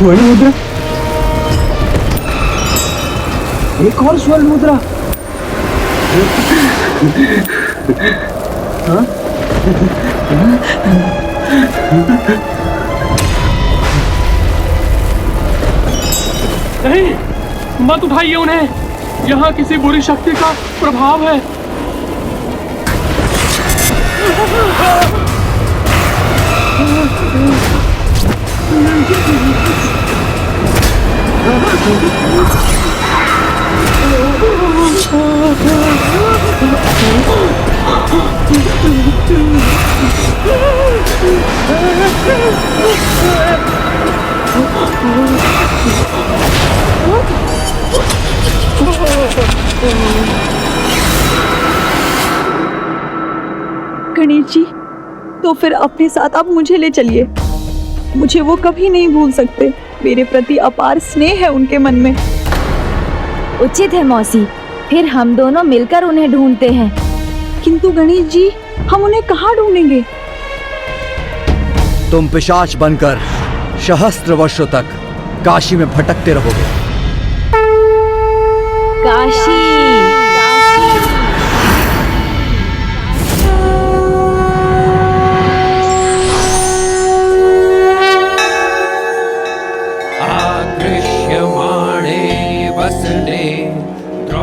स्वर्ण मुद्रा, एक और स्वर्ण मुद्रा। हाँ? नहीं, मत उठाइए उन्हें। यहाँ किसी बुरी शक्ति का प्रभाव है। गणेश जी, तो फिर अपने साथ आप मुझे ले चलिए। मुझे वो कभी नहीं भूल सकते। मेरे प्रति अपार स्नेह है उनके मन में। उचित है मौसी, फिर हम दोनों मिलकर उन्हें ढूंढते हैं। किंतु गणेश जी, हम उन्हें कहाँ ढूंढेंगे? तुम पिशाच बनकर सहस्त्र वर्षों तक काशी में भटकते रहोगे। काशी,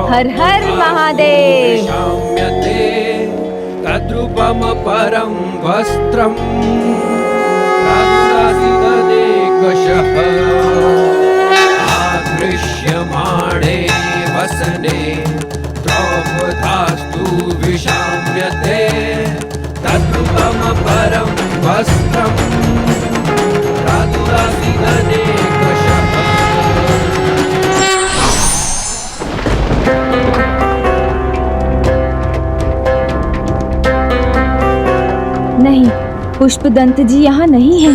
हर हर महादेव। तद्रूपम परम वस्त्रम आकृष्यमाणे वसने द्रौपदास्तु विशाम्यते तद्रूपम परम वस्त्रम नहीं, पुष्पदंत जी यहाँ नहीं है।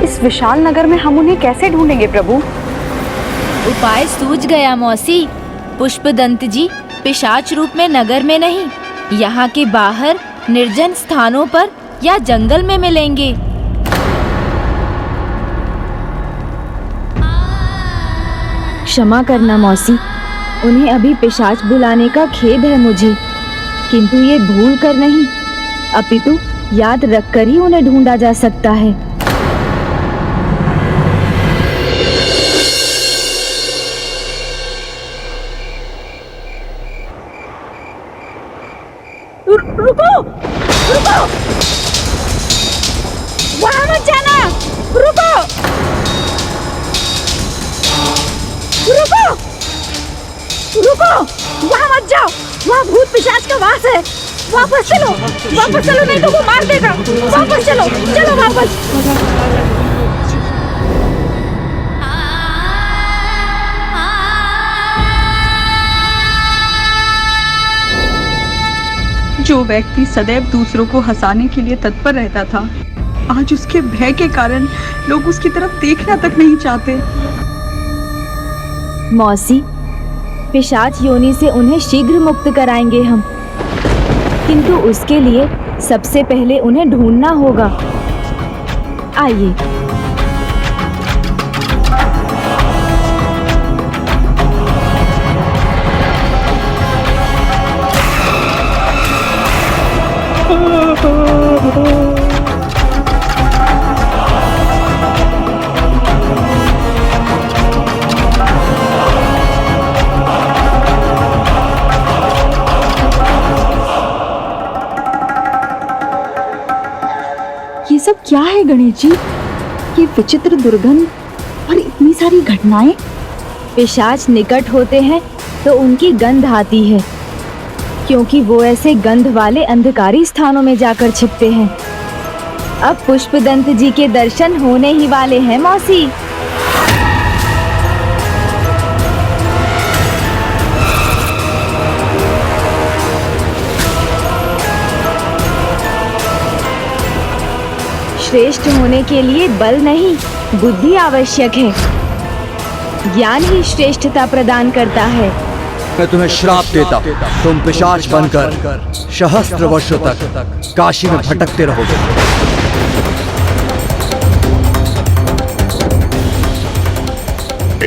इस विशाल नगर में हम उन्हें कैसे ढूंढेंगे प्रभु? उपाय सूझ गया मौसी। पुष्पदंत जी पिशाच रूप में नगर में नहीं, यहाँ के बाहर निर्जन स्थानों पर या जंगल में मिलेंगे। क्षमा करना मौसी, उन्हें अभी पिशाच बुलाने का खेद है मुझे, किंतु ये भूल कर नहीं, अपितु याद रखकर ही उन्हें ढूंढा जा सकता है। रुको, रुको, वहाँ मत जाना। रुको, रुको, रुको, वहाँ मत जाओ। वहाँ भूत पिशाच का वास है। वापस चलो, वापस चलो, नहीं तो वो मार देगा। वापस चलो, चलो वापस। जो व्यक्ति सदैव दूसरों को हंसाने के लिए तत्पर रहता था, आज उसके भय के कारण लोग उसकी तरफ देखना तक नहीं चाहते। मौसी, पिशाच योनि से उन्हें शीघ्र मुक्त कराएंगे हम, किंतु उसके लिए सबसे पहले उन्हें ढूंढना होगा। आइए। ये सब क्या है गणेश जी? ये विचित्र दुर्गंध और इतनी सारी घटनाएं। पिशाच निकट होते हैं तो उनकी गंध आती है, क्योंकि वो ऐसे गंध वाले अंधकारी स्थानों में जाकर छिपते हैं। अब पुष्पदंत जी के दर्शन होने ही वाले हैं मौसी। श्रेष्ठ होने के लिए बल नहीं, बुद्धि आवश्यक है। ज्ञान ही श्रेष्ठता प्रदान करता है। मैं तुम्हें श्राप देता हूँ, तुम पिशाच बनकर सहस्त्र वर्षों तक काशी में भटकते रहोगे।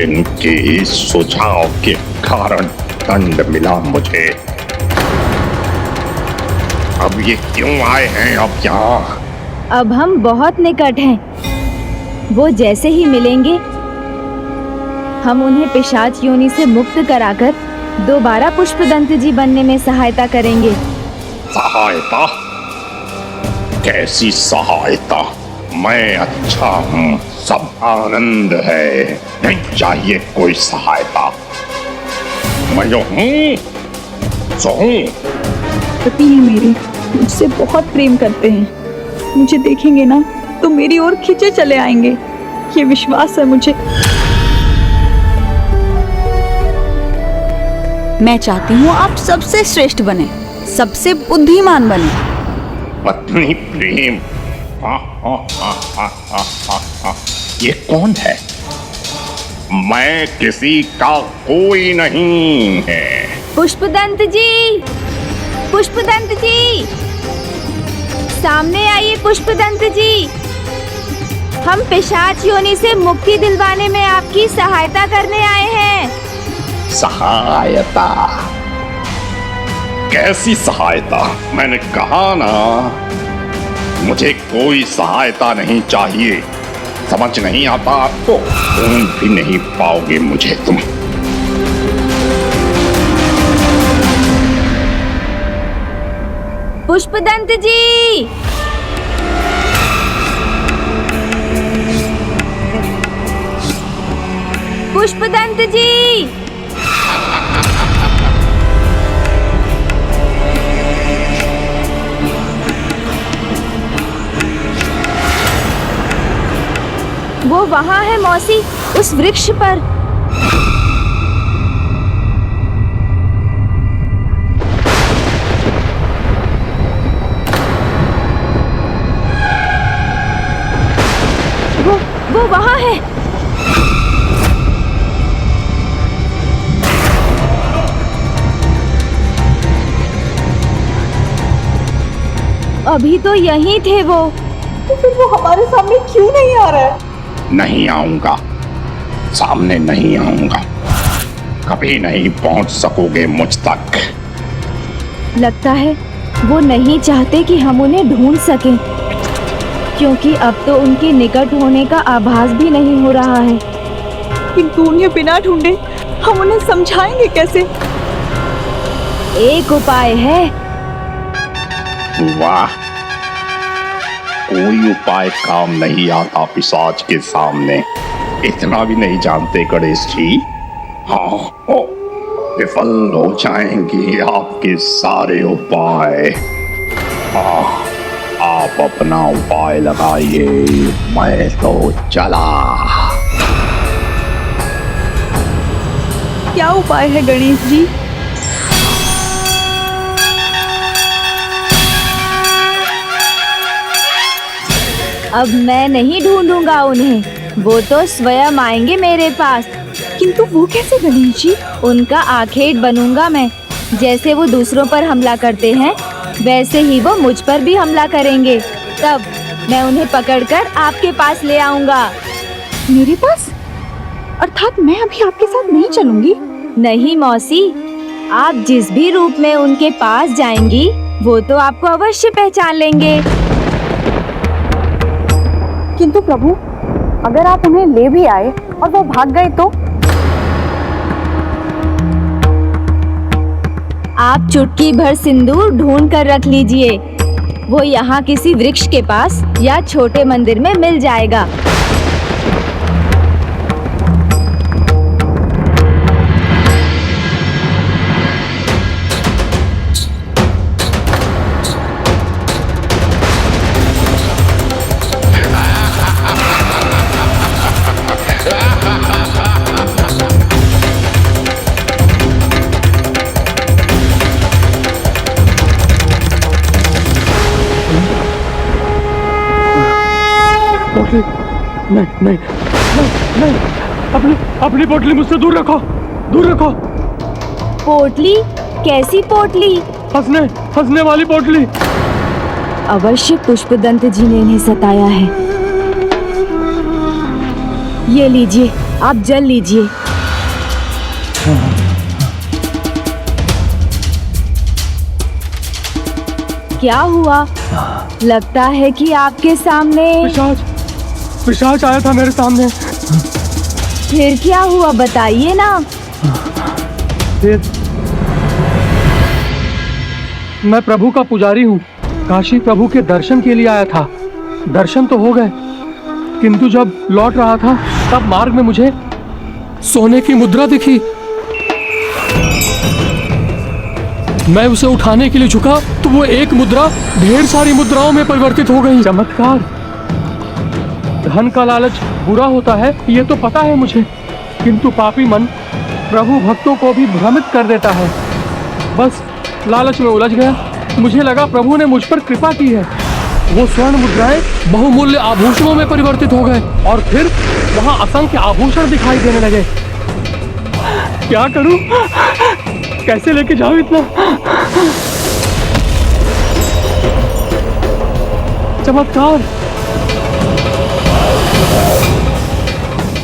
इनके इस सुझाव के कारण दंड मिला मुझे। अब ये क्यों आए हैं अब यहाँ? अब हम बहुत निकट हैं। वो जैसे ही मिलेंगे हम उन्हें पिशाच योनि से मुक्त कराकर दोबारा पुष्पदंत जी बनने में सहायता करेंगे। सहायता? कैसी सहायता? मैं अच्छा हूँ, सब आनंद है, नहीं चाहिए कोई सहायता। मैं जो हूँ सो हूँ। पति हैं मेरे, मुझसे बहुत प्रेम करते हैं। मुझे देखेंगे ना तो मेरी ओर खींचे चले आएंगे, ये विश्वास है मुझे। मैं चाहती हूँ आप सबसे श्रेष्ठ बने, सबसे बुद्धिमान बने। पत्नी प्रेम? ये कौन है? मैं किसी का कोई नहीं है। पुष्पदंत जी, पुष्पदंत जी, सामने आइए पुष्पदंत जी। हम पिशाच योनि से मुक्ति दिलवाने में आपकी सहायता करने आए हैं। सहायता? कैसी सहायता? मैंने कहा ना, मुझे कोई सहायता नहीं चाहिए। समझ नहीं आता आपको? ढूंढ भी नहीं पाओगे मुझे तुम। पुष्पदंत जी, पुष्पदंत जी, वो वहां है मौसी, उस वृक्ष पर। वो वहां है। अभी तो यहीं थे वो। तो फिर वो हमारे सामने क्यों नहीं आ रहा है? नहीं आऊंगा, सामने नहीं आऊंगा, कभी नहीं पहुंच सकोगे मुझ तक। लगता है वो नहीं चाहते कि हम उन्हें ढूंढ सकें, क्योंकि अब तो उनके निकट होने का आभास भी नहीं हो रहा है। किंतु उन्हें बिना ढूंढे हम उन्हें समझाएंगे कैसे? एक उपाय है। वाह, कोई उपाय काम नहीं आता पिशाच के सामने। इतना भी नहीं जानते गणेश जी? हाँ, विफल हो जाएंगे आपके सारे उपाय। हाँ, आप अपना उपाय लगाइए, मैं तो चला। क्या उपाय है गणेश जी? अब मैं नहीं ढूंढूंगा उन्हें, वो तो स्वयं आएंगे मेरे पास। किंतु वो कैसे गणेश जी? उनका आखेट बनूंगा मैं। जैसे वो दूसरों पर हमला करते हैं, वैसे ही वो मुझ पर भी हमला करेंगे। तब मैं उन्हें पकड़कर आपके पास ले आऊंगा। मेरे पास? अर्थात मैं अभी आपके साथ नहीं चलूंगी? नहीं मौसी, आप जिस भी रूप में उनके पास जाएंगी, वो तो आपको अवश्य पहचान लेंगे। किंतु प्रभु, अगर आप उन्हें ले भी आए और वो भाग गए तो? आप चुटकी भर सिंदूर ढूंढ कर रख लीजिए, वो यहाँ किसी वृक्ष के पास या छोटे मंदिर में मिल जाएगा। नहीं नहीं नहीं नहीं, अपनी अपनी पोटली मुझसे दूर रखो, दूर रखो। पोटली? कैसी पोटली? हंसने वाली पोटली। अवश्य पुष्पदंत जी ने इन्हें सताया है। ये लीजिए, आप जल लीजिए। क्या हुआ? लगता है कि आपके सामने पिशाच आया था मेरे सामने। फिर क्या हुआ, बताइए ना। फिर मैं प्रभु का पुजारी हूँ, काशी प्रभु के दर्शन के लिए आया था। दर्शन तो हो गए, किंतु जब लौट रहा था तब मार्ग में मुझे सोने की मुद्रा दिखी। मैं उसे उठाने के लिए झुका तो वो एक मुद्रा ढेर सारी मुद्राओं में परिवर्तित हो गई। चमत्कार। धन का लालच बुरा होता है, ये तो पता है मुझे, किंतु पापी मन प्रभु भक्तों को भी भ्रमित कर देता है। बस लालच में उलझ गया। मुझे लगा प्रभु ने मुझ पर कृपा की है। वो स्वर्ण मुद्राएं बहुमूल्य आभूषणों में परिवर्तित हो गए और फिर वहां असंख्य आभूषण दिखाई देने लगे। क्या करूं? कैसे लेके जाऊं इतना? चमत्कार।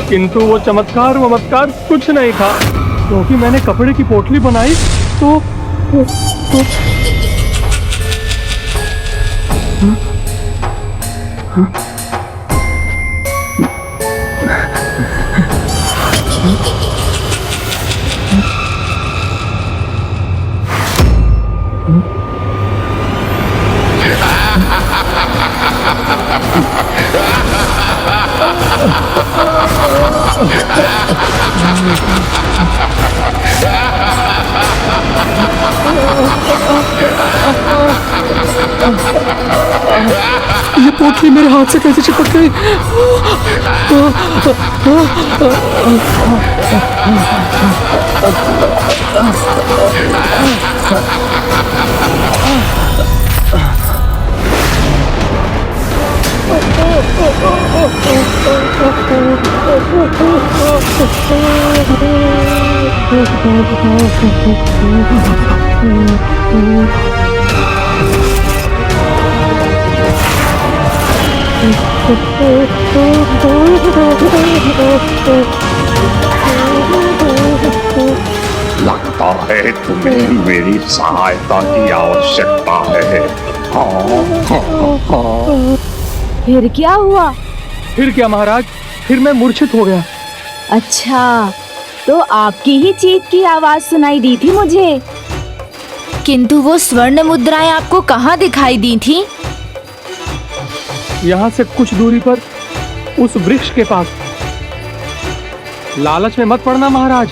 किंतु वो चमत्कार कुछ नहीं था, क्योंकि मैंने कपड़े की पोटली बनाई तो ये पोटली मेरे हाथ से कैसे चिपक गई? लगता है तुम्हें मेरी सहायता की आवश्यकता है। फिर क्या हुआ? फिर क्या महाराज, फिर मैं मूर्छित हो गया। अच्छा, तो आपकी ही चीख की आवाज सुनाई दी थी मुझे। किंतु वो स्वर्ण मुद्राएं आपको कहाँ दिखाई दी थी? यहाँ से कुछ दूरी पर उस वृक्ष के पास। लालच में मत पड़ना महाराज,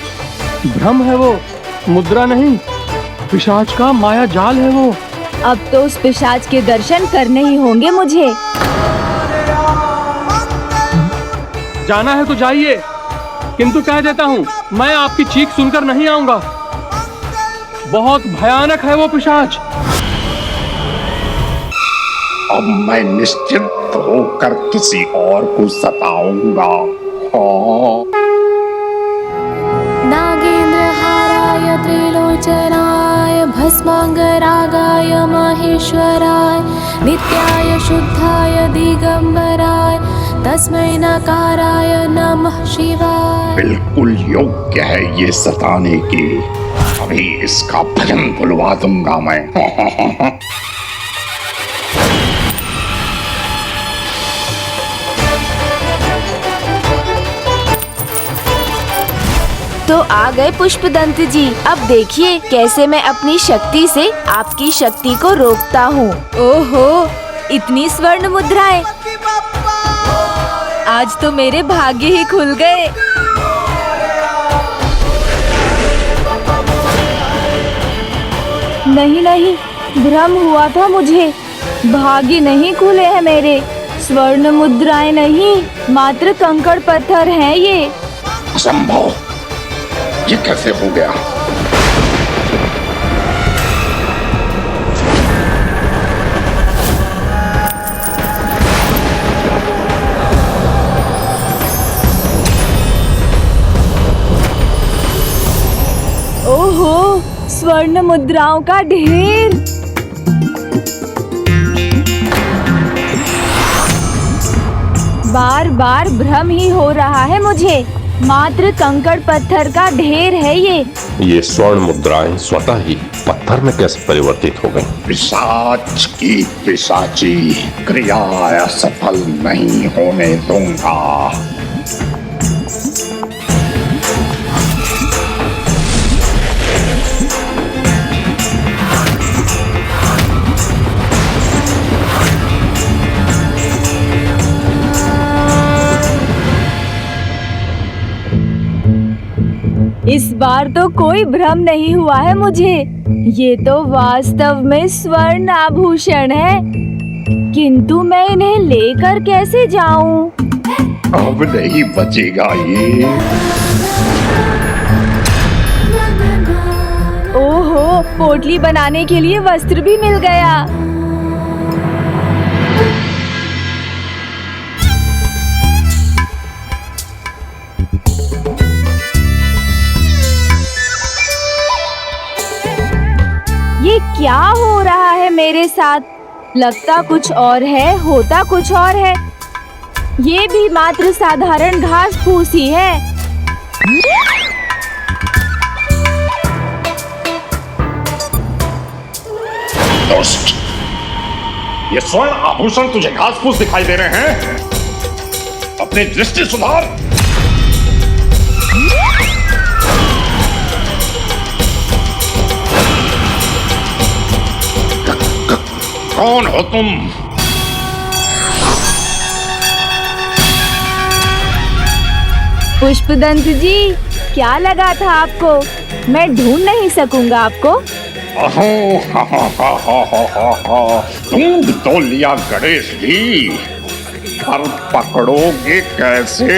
भ्रम है वो, मुद्रा नहीं, पिशाच का माया जाल है वो। अब तो उस पिशाच के दर्शन करने ही होंगे मुझे। जाना है तो जाइए, किंतु कह देता हूँ मैं आपकी चीख सुनकर नहीं आऊंगा। बहुत भयानक है वो पिशाच। अब मैं निश्चिंत होकर किसी और को सताऊंगा। नागेन्द्रहाराय त्रिलोचनाय भस्मांगरागाय महेश्वराय नित्याय शुद्धाय दिगंबराय तस्मै नकाराय नमः शिवाय। बिल्कुल योग्य है ये सताने की। अभी इसका भजन बुलवा दूंगा मैं। तो आ गए पुष्पदंत जी। अब देखिए कैसे मैं अपनी शक्ति से आपकी शक्ति को रोकता हूँ। ओहो, इतनी स्वर्ण मुद्राएं! आज तो मेरे भाग्य ही खुल गए। नहीं, भ्रम हुआ था मुझे। भाग्य नहीं खुले हैं मेरे। स्वर्ण मुद्राएं नहीं, मात्र कंकड़ पत्थर हैं ये। असंभव, ये कैसे हो गया? ओहो, स्वर्ण मुद्राओं का ढेर। बार बार भ्रम ही हो रहा है मुझे। मात्र कंकड़ पत्थर का ढेर है ये स्वर्ण मुद्राएं स्वतः ही पत्थर में कैसे परिवर्तित हो गई? पिशाच की पिशाची क्रिया असफल नहीं होने दूंगा। इस बार तो कोई भ्रम नहीं हुआ है मुझे। ये तो वास्तव में स्वर्ण आभूषण है, किंतु मैं इन्हें लेकर कैसे जाऊं? अब नहीं बचेगा ये। ओहो, पोटली बनाने के लिए वस्त्र भी मिल गया। ये क्या हो रहा है मेरे साथ? लगता कुछ और है, होता कुछ और है। ये भी मात्र साधारण घास फूस ही है। दुष्ट, ये स्वर्ण आभूषण तुझे घास फूस दिखाई दे रहे हैं? अपनी दृष्टि सुधार। कौन हो तुम? पुष्पदंत जी, क्या लगा था आपको? मैं ढूंढ नहीं सकूंगा आपको। ढूंढ तो लिया गणेश जी, पर पकड़ोगे कैसे?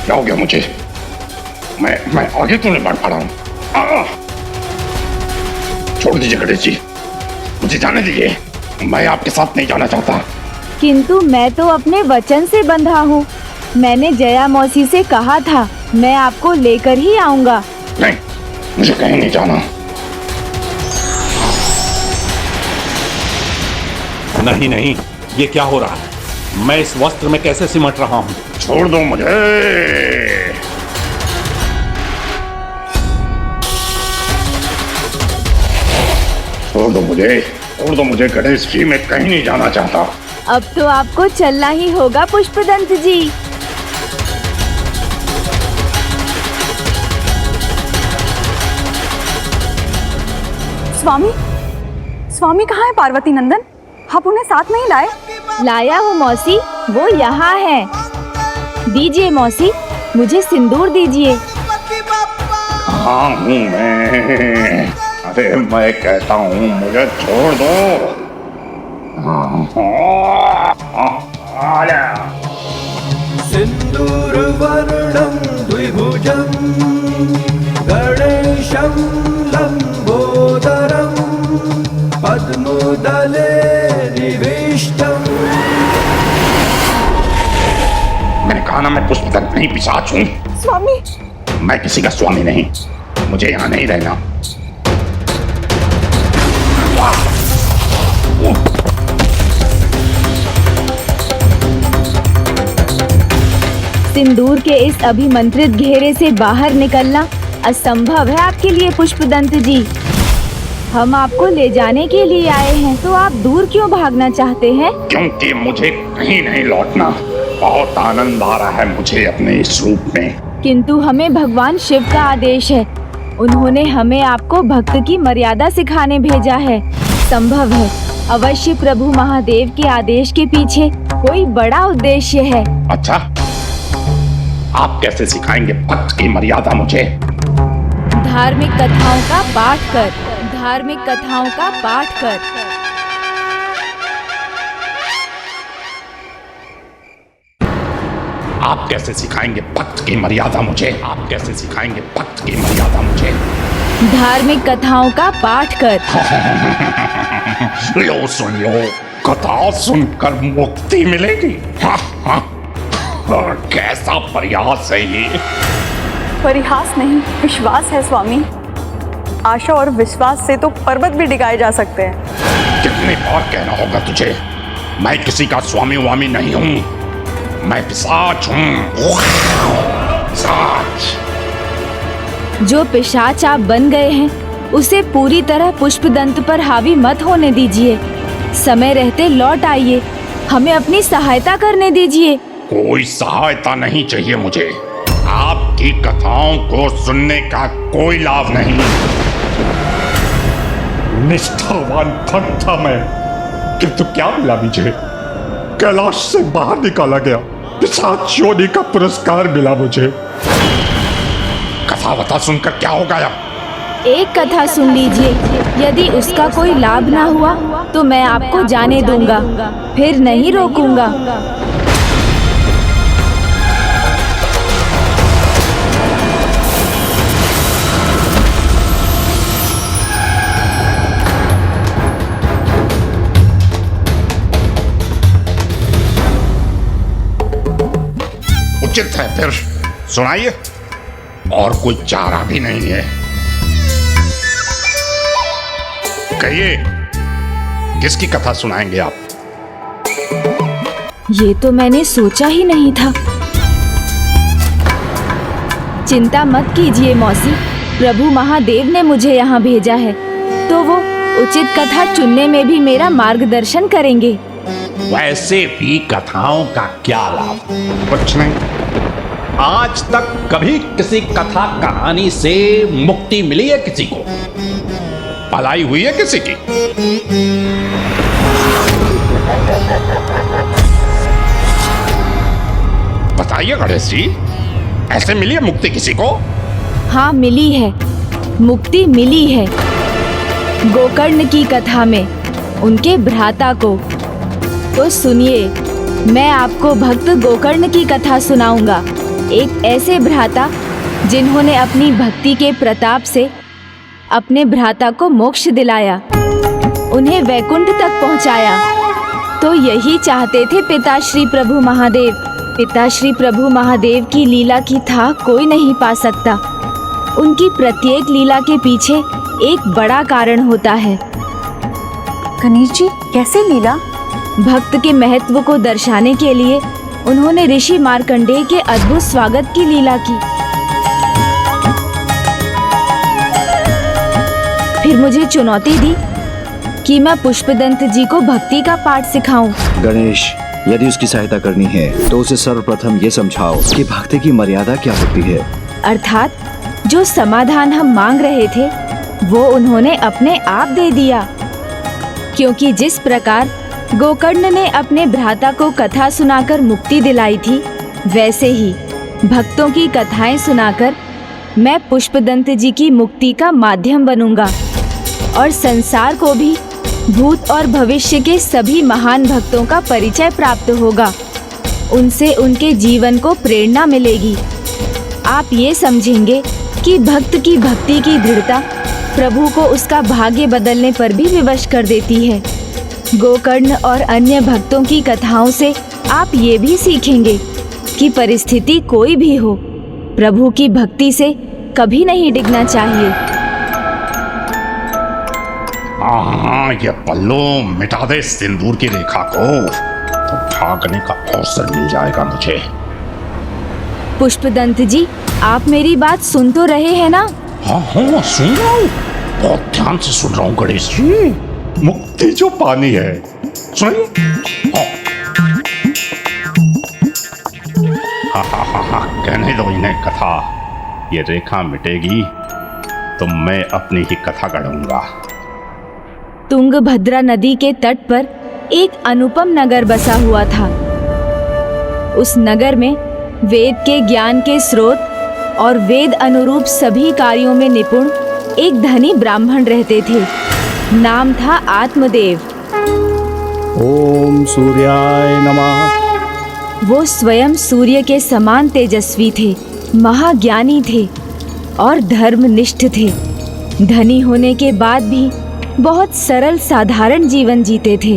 क्या हो गया मुझे? मैं आगे तो नहीं बढ़ पा रहा हूँ। छोड़ दीजिए गणेश जी, मुझे जाने दीजिए। मैं आपके साथ नहीं जाना चाहता। किंतु मैं तो अपने वचन से बंधा हूँ। मैंने जया मौसी से कहा था मैं आपको लेकर ही आऊंगा। नहीं, मुझे कहीं नहीं जाना। नहीं नहीं, ये क्या हो रहा है? मैं इस वस्त्र में कैसे सिमट रहा हूँ? छोड़ दो मुझे। छोड़ दो मुझे, छोड़ दो मुझे गणेश जी, मैं कहीं नहीं जाना चाहता। अब तो आपको चलना ही होगा पुष्पदंत जी। स्वामी, स्वामी कहाँ है पार्वती नंदन? आप उन्हें साथ नहीं लाए? लाया हूँ मौसी, वो यहाँ है। दीजिए मौसी, मुझे सिंदूर दीजिए। हाँ हूँ मैं। अरे मैं कहता हूँ मुझे छोड़ दो। सिन्दूरवर्णं द्विभुजं गणेशं लम्बोदरं पद्मोदले निविष्टम्। मैंने कहा ना, मैं पुष्पदंत नहीं पिशाच हूँ। स्वामी, मैं किसी का स्वामी नहीं, मुझे यहाँ नहीं रहना। सिंदूर के इस अभिमंत्रित घेरे से बाहर निकलना असंभव है आपके लिए पुष्पदंत जी। हम आपको ले जाने के लिए आए हैं, तो आप दूर क्यों भागना चाहते हैं? क्योंकि मुझे कहीं नहीं लौटना। बहुत आनंद आ रहा है मुझे अपने इस रूप में। किंतु हमें भगवान शिव का आदेश है। उन्होंने हमें आपको भक्त की मर्यादा सिखाने भेजा है। संभव है अवश्य प्रभु महादेव के आदेश के पीछे कोई बड़ा उद्देश्य है। अच्छा, आप कैसे सिखाएंगे भक्त की मर्यादा मुझे? धार्मिक कथाओं का पाठ कर, धार्मिक कथाओं का पाठ कर। आप कैसे सिखाएंगे भक्त की मर्यादा मुझे? आप कैसे सिखाएंगे भक्त की मर्यादा मुझे? धार्मिक कथाओं का पाठ कर। लो सुन लो, कथा सुनकर मुक्ति मिलेगी। और कैसा प्रयास है ये। परिहास नहीं, विश्वास है स्वामी। आशा और विश्वास से तो पर्वत भी डिगाए जा सकते हैं। कितनी बार कहना होगा तुझे, मैं किसी का स्वामी वामी नहीं हूं, मैं पिशाच हूं। पिशाच। जो पिशाच आप बन गए हैं उसे पूरी तरह पुष्पदंत पर हावी मत होने दीजिए। समय रहते लौट आइए, हमें अपनी सहायता करने दीजिए। कोई सहायता नहीं चाहिए मुझे। आपकी कथाओं को सुनने का कोई लाभ नहीं। निष्ठावान भक्त था मैं, किंतु क्या मिला मुझे? कैलाश से बाहर निकाला गया, पिशाच योनि का पुरस्कार मिला मुझे। कथा वथा सुनकर क्या हो गया? एक कथा सुन लीजिए, यदि उसका कोई लाभ ना हुआ तो मैं आपको जाने दूंगा, फिर नहीं रोकूंगा। उचित है, फिर सुनाइए। और कोई चारा भी नहीं है। कहिए, किसकी कथा सुनाएंगे आप? ये तो मैंने सोचा ही नहीं था। चिंता मत कीजिए मौसी, प्रभु महादेव ने मुझे यहाँ भेजा है, तो वो उचित कथा चुनने में भी मेरा मार्गदर्शन करेंगे। वैसे भी कथाओं का क्या लाभ? कुछ नहीं। आज तक कभी किसी कथा कहानी से मुक्ति मिली है किसी को? भलाई हुई है किसी की? बताइए गणेश जी, ऐसे मिली है मुक्ति किसी को? हाँ मिली है, मुक्ति मिली है। गोकर्ण की कथा में उनके भ्राता को। तो सुनिए, मैं आपको भक्त गोकर्ण की कथा सुनाऊंगा। एक ऐसे भ्राता जिन्होंने अपनी भक्ति के प्रताप से अपने भ्राता को मोक्ष दिलाया, उन्हें वैकुंठ तक पहुंचाया। तो यही चाहते थे पिताश्री प्रभु महादेव। पिताश्री प्रभु महादेव की लीला की था कोई नहीं पा सकता। उनकी प्रत्येक लीला के पीछे एक बड़ा कारण होता है। गणेश जी, कैसे लीला? भक्त के महत्व को दर्शाने के लिए उन्होंने ऋषि मार्कंडेय के अद्भुत स्वागत की लीला की। फिर मुझे चुनौती दी कि मैं पुष्पदंत जी को भक्ति का पाठ सिखाऊं। गणेश, यदि उसकी सहायता करनी है तो उसे सर्वप्रथम ये समझाओ कि भक्ति की मर्यादा क्या होती है। अर्थात जो समाधान हम मांग रहे थे वो उन्होंने अपने आप दे दिया। क्योंकि जिस प्रकार गोकर्ण ने अपने भ्राता को कथा सुनाकर मुक्ति दिलाई थी, वैसे ही भक्तों की कथाएं सुनाकर मैं पुष्पदंत जी की मुक्ति का माध्यम बनूंगा और संसार को भी भूत और भविष्य के सभी महान भक्तों का परिचय प्राप्त होगा। उनसे उनके जीवन को प्रेरणा मिलेगी। आप ये समझेंगे कि भक्त की भक्ति की दृढ़ता प्रभु को उसका भाग्य बदलने पर भी विवश कर देती है। गोकर्ण और अन्य भक्तों की कथाओं से आप ये भी सीखेंगे कि परिस्थिति कोई भी हो, प्रभु की भक्ति से कभी नहीं डिगना चाहिए। हाँ, ये पल्लू मिटा दे सिंदूर की रेखा को, तो भागने का अवसर मिल जाएगा मुझे। पुष्पदंत जी, आप मेरी बात सुन तो रहे हैं ना? हाँ हाँ, सुन रहा हूँ, बहुत ध्यान से सुन रहा हूँ गणेश जी। मुक्ति जो पानी है, सुनिए। हाँ हाँ हाँ हाँ, कहने दो इन्हें कथा। ये रेखा मिटेगी तो मैं अपनी ही कथा गढ़ूंगा। तुंगभद्रा नदी के तट पर एक अनुपम नगर बसा हुआ था। उस नगर में वेद के ज्ञान के स्रोत और वेद अनुरूप सभी कार्यों में निपुण एक धनी ब्राह्मण रहते थे। नाम था आत्मदेव। ओम सूर्याय नमः। वो स्वयं सूर्य के समान तेजस्वी थे, महाज्ञानी थे और धर्मनिष्ठ थे। धनी होने के बाद भी बहुत सरल साधारण जीवन जीते थे।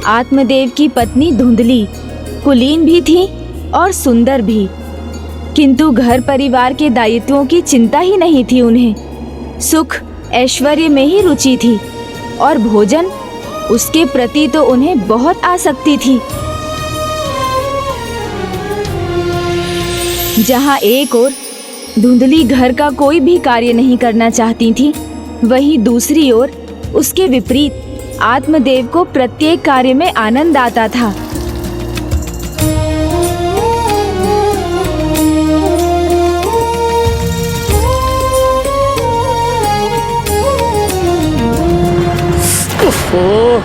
आत्मदेव की पत्नी धुंधली कुलीन भी थी और सुंदर भी, किंतु घर परिवार के दायित्वों की चिंता ही नहीं थी उन्हें। सुख ऐश्वर्य में ही रुचि थी और भोजन, उसके प्रति तो उन्हें बहुत आसक्ति थी। जहाँ एक ओर धुंधली घर का कोई भी कार्य नहीं करना चाहती थी, वहीं दूसरी ओर उसके विपरीत आत्मदेव को प्रत्येक कार्य में आनंद आता था। ओह,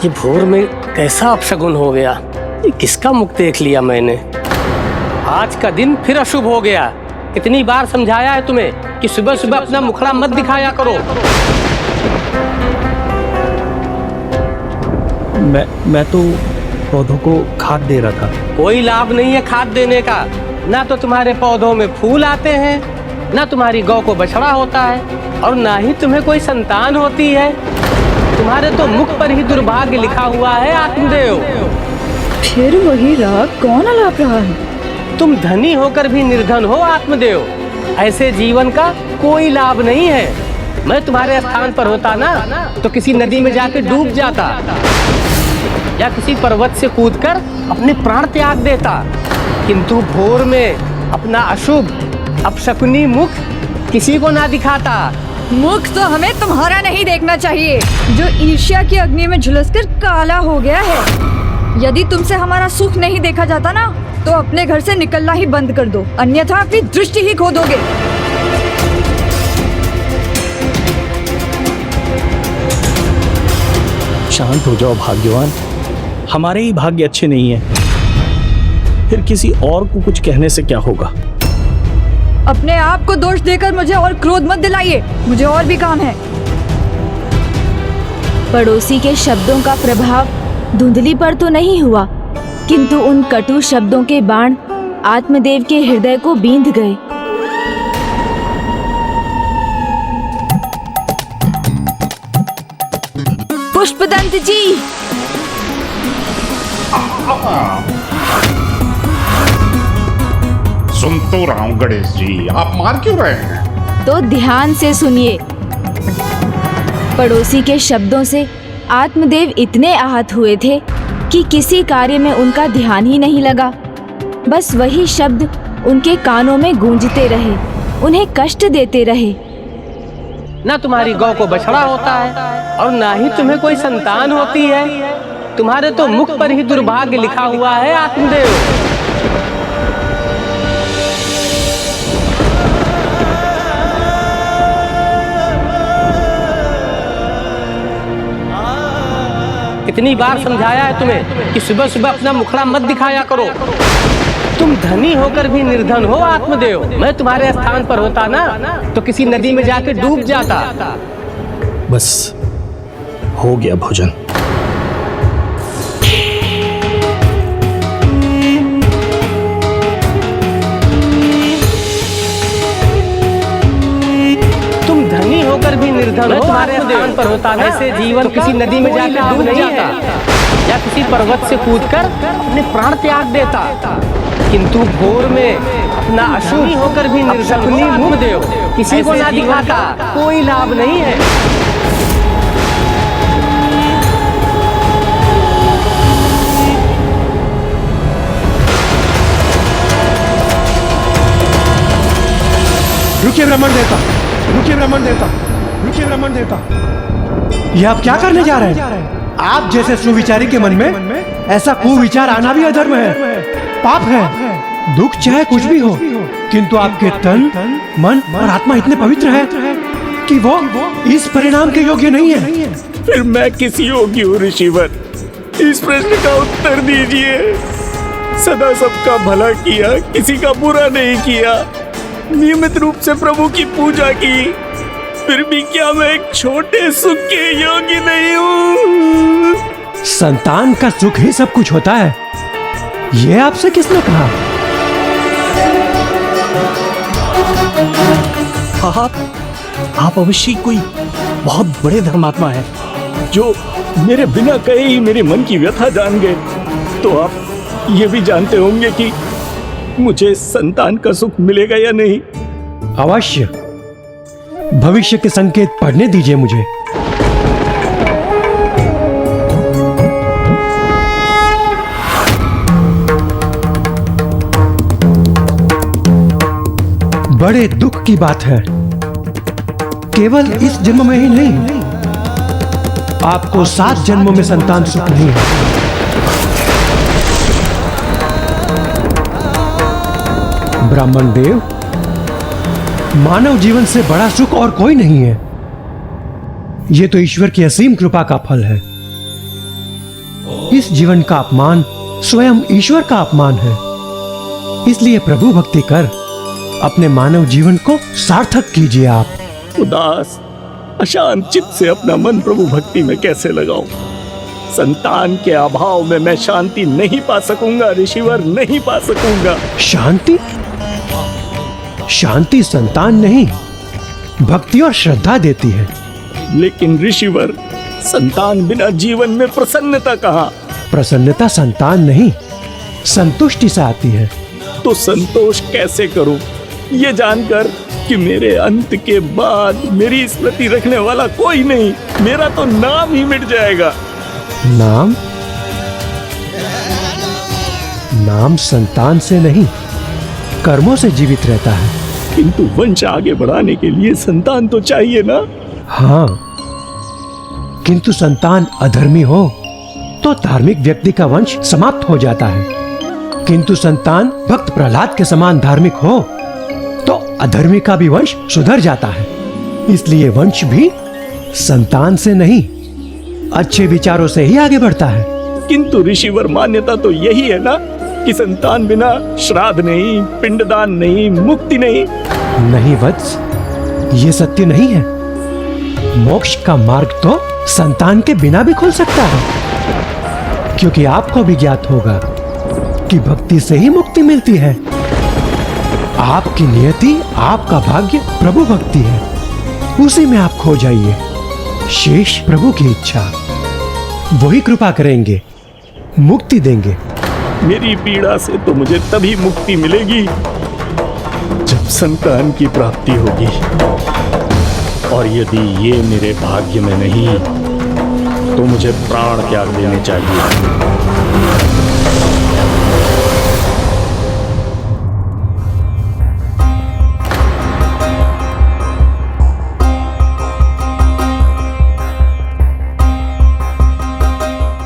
ये भोर में कैसा अपशगुन हो गया। ये किसका मुख देख लिया मैंने। आज का दिन फिर अशुभ हो गया। कितनी बार समझाया है तुम्हें कि सुबह सुबह अपना मुखड़ा मत दिखाया करो। मैं तो पौधों को खाद दे रहा था। कोई लाभ नहीं है खाद देने का। ना तो तुम्हारे पौधों में फूल आते हैं, ना तुम्हारी गौ को बछड़ा होता है, और ना ही तुम्हें कोई संतान होती है। तुम्हारे तो मुख पर ही दुर्भाग्य लिखा हुआ है आत्मदेव। फिर वही राग कौन आलाप रहा है? तुम धनी होकर भी निर्धन हो आत्मदेव। ऐसे जीवन का कोई लाभ नहीं है। मैं तुम्हारे स्थान पर होता ना तो किसी नदी में जाकर डूब जाता, या किसी पर्वत से कूदकर अपने प्राण त्याग देता। किंतु भोर में अपना अशुभ अपशकुनी मुख किसी को ना दिखाता। मुख तो हमें तुम्हारा नहीं देखना चाहिए, जो ईर्ष्या की अग्नि में झुलसकर काला हो गया है। यदि तुमसे हमारा सुख नहीं देखा जाता ना, तो अपने घर से निकलना ही बंद कर दो, अन्यथा अपनी दृष्टि ही खो दोगे। शांत हो जाओ भाग्यवान, हमारे ही भाग्य अच्छे नहीं है। फिर किसी और को कुछ कहने से क्या होगा। अपने आप को दोष देकर मुझे और क्रोध मत दिलाइए, मुझे और भी काम है। पड़ोसी के शब्दों का प्रभाव धुंधली पर तो नहीं हुआ, किंतु उन कटु शब्दों के बाण आत्मदेव के हृदय को बींध गए। पुष्पदंत जी! सुन तो रहा हूं गणेश जी, आप मार क्यों रहे हैं? तो ध्यान से सुनिए। पड़ोसी के शब्दों से आत्मदेव इतने आहत हुए थे कि किसी कार्य में उनका ध्यान ही नहीं लगा। बस वही शब्द उनके कानों में गूंजते रहे, उन्हें कष्ट देते रहे। ना तुम्हारी गौ को बछड़ा होता है, और ना ही तुम्हें कोई संतान होती है। तुम्हारे तो मुख पर ही दुर्भाग्य लिखा हुआ है आत्मदेव। कितनी बार समझाया है तुम्हें कि सुबह सुबह अपना मुखड़ा मत दिखाया करो। तुम धनी होकर भी निर्धन हो आत्मदेव। मैं तुम्हारे स्थान पर होता ना तो किसी नदी में जाकर डूब जाता। बस हो गया भोजन। तुम धनी होकर भी निर्धन हो, तुम्हारे स्थान पर होता ना ऐसे जीवन किसी नदी में जाकर डूब जाता, या किसी पर्वत से कूदकर अपने प्राण त्याग देता। किंतु भोर में अपना अशुभ होकर भी निर्धनी मुख देव किसी को ना दिखाता। कोई लाभ नहीं है। रुकिए ब्राह्मण देवता, रुकिए ब्राह्मण देवता, रुकिए ब्राह्मण देवता। ये आप क्या करने जा रहे हैं? आप जैसे सुविचारी के मन में ऐसा कुविचार आना भी अधर्म है, पाप है। दुख चाहे कुछ भी हो, किंतु आपके तन, मन और आत्मा इतने पवित्र है कि वो इस परिणाम के योग्य नहीं है। फिर मैं किस योग्य हूँ ऋषिवर? इस प्रश्न का उत्तर दीजिए। सदा सबका भला किया, किसी का बुरा नहीं किया, नियमित रूप से प्रभु की पूजा की, फिर भी क्या मैं एक छोटे सुख के योग्य नहीं हूँ? संतान का सुख ही सब कुछ होता है, ये आपसे किसने कहा? आप अवश्य कोई बहुत बड़े धर्मात्मा हैं जो मेरे बिना कहे ही मेरे मन की व्यथा जान गए। तो आप ये भी जानते होंगे कि मुझे संतान का सुख मिलेगा या नहीं। अवश्य, भविष्य के संकेत पढ़ने दीजिए मुझे। बड़े दुख की बात है, केवल इस जन्म में ही नहीं, आपको 7 जन्मों में संतान सुख नहीं है। ब्राह्मण देव, मानव जीवन से बड़ा सुख और कोई नहीं है। यह तो ईश्वर की असीम कृपा का फल है। इस जीवन का अपमान स्वयं ईश्वर का अपमान है। इसलिए प्रभु भक्ति कर अपने मानव जीवन को सार्थक कीजिए। आप उदास अशांत चित्त से अपना मन प्रभु भक्ति में कैसे लगाऊं? संतान के अभाव में मैं शांति नहीं पा सकूंगा ऋषिवर, नहीं पा सकूंगा। शांति? शांति संतान नहीं, भक्ति और श्रद्धा देती है। लेकिन ऋषिवर, संतान बिना जीवन में प्रसन्नता कहाँ? प्रसन्नता संतान नहीं, संतुष्टि से आती है। तो संतोष कैसे करूं, ये जानकर कि मेरे अंत के बाद मेरी स्मृति रखने वाला कोई नहीं, मेरा तो नाम ही मिट जाएगा। नाम? नाम संतान से नहीं, कर्मों से जीवित रहता है। किंतु वंश आगे बढ़ाने के लिए संतान तो चाहिए ना? हाँ, किंतु संतान अधर्मी हो तो धार्मिक व्यक्ति का वंश समाप्त हो जाता है। किंतु संतान भक्त प्रहलाद के समान धार्मिक हो तो अधर्मी का भी वंश सुधर जाता है। इसलिए वंश भी संतान से नहीं, अच्छे विचारों से ही आगे बढ़ता है। किंतु ऋषिवर, मान्यता तो यही है ना कि संतान बिना श्राद्ध नहीं, पिंडदान नहीं, मुक्ति नहीं। नहीं वत्स, ये सत्य नहीं है। मोक्ष का मार्ग तो संतान के बिना भी खुल सकता है, क्योंकि आपको भी ज्ञात होगा कि भक्ति से ही मुक्ति मिलती है। आपकी नियति, आपका भाग्य प्रभु भक्ति है, उसी में आप खो जाइए। शेष प्रभु की इच्छा, वही कृपा करेंगे, मुक्ति देंगे। मेरी पीड़ा से तो मुझे तभी मुक्ति मिलेगी जब संतान की प्राप्ति होगी, और यदि ये मेरे भाग्य में नहीं तो मुझे प्राण त्याग देने चाहिए।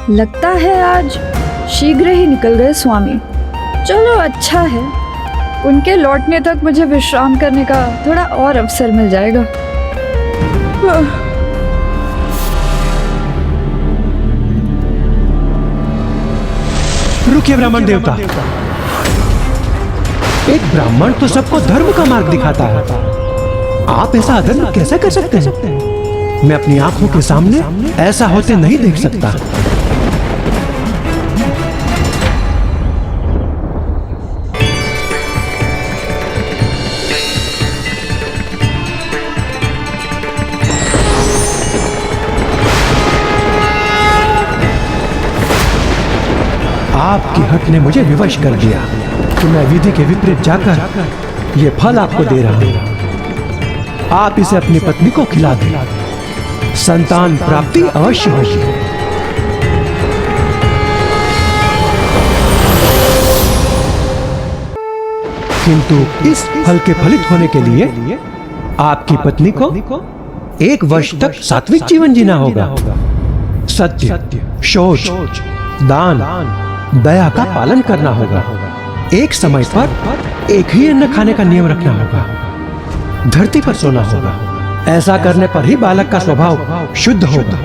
लगता है आज शीघ्र ही निकल गए स्वामी। चलो अच्छा है, उनके लौटने तक मुझे विश्राम करने का थोड़ा और अवसर मिल जाएगा। रुकिए ब्राह्मण देवता, एक ब्राह्मण तो सबको धर्म का मार्ग दिखाता है, आप ऐसा अधर्म कैसे कर सकते हैं? मैं अपनी आंखों के सामने ऐसा होते नहीं देख सकता। आपकी हट ने मुझे विवश कर दिया कि मैं विधि के विपरीत जाकर ये फल आपको दे रहा हूं। आप इसे अपनी पत्नी को खिला दें, संतान प्राप्ति अवश्य होगी। किंतु इस फल के फलित होने के लिए आपकी पत्नी को 1 वर्ष तक सात्विक जीवन जीना होगा। सत्य, शौच, दान, दया का पालन करना होगा। एक समय पर एक ही अन्न खाने का नियम रखना होगा। धरती पर सोना होगा। ऐसा करने पर ही बालक का स्वभाव शुद्ध होगा,